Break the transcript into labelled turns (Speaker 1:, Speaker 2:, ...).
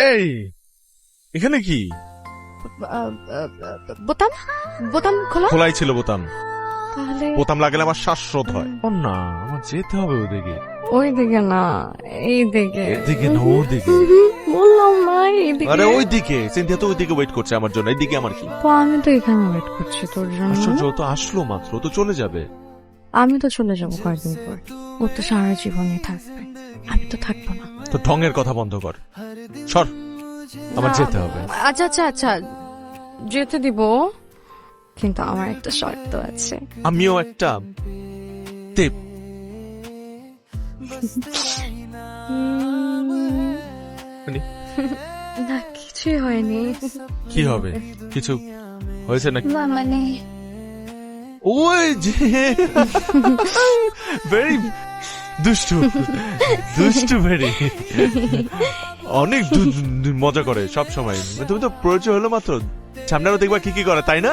Speaker 1: এই এখানে কি?
Speaker 2: বোতাম বোতাম খোলা।
Speaker 1: খোলাই ছিল বোতাম।
Speaker 2: তাহলে
Speaker 1: বোতাম লাগালে আমার শ্বাসরোধ হয়। ও না, আমার যেতে হবে ওদিকে।
Speaker 2: ওইদিকে না, এইদিকে।
Speaker 1: এদিকে না, ওদিকে।
Speaker 2: বললাম না এইদিকে।
Speaker 1: আরে ওইদিকে, সিনথিয়া তো ওইদিকে ওয়েট করছে আমার জন্য। এইদিকে আমার কি?
Speaker 2: তো আমি তো এখানে ওয়েট করছি তোর জন্য।
Speaker 1: আশ্চর্য, ও তো আসলো মাত্র, ও তো চলে যাবে।
Speaker 2: আমি তো চলে যাবো কয়েকদিন পর। ও তো সারা জীবনই থাকবে, আমি তো থাকবো না।
Speaker 1: তো ঢঙের কথা বন্ধ কর, সর, আমার যেতে হবে।
Speaker 2: আচ্ছা আচ্ছা আচ্ছা, যেতে দিব, কিন্তু আমার একটা শর্ত আছে।
Speaker 1: আমিও একটা টিপ।
Speaker 2: না, কিছুই হয়নি।
Speaker 1: কি হবে? কিছু হয়েছে নাকি?
Speaker 2: না মানে
Speaker 1: ওই যে ভেরি দুষ্টু, দুষ্টু ভেরি, অনেক মজা করে সব সময়। তুমি তো পরিচয় হলো মাত্র, সামনে আরো দেখবা কি কি করে, তাই না?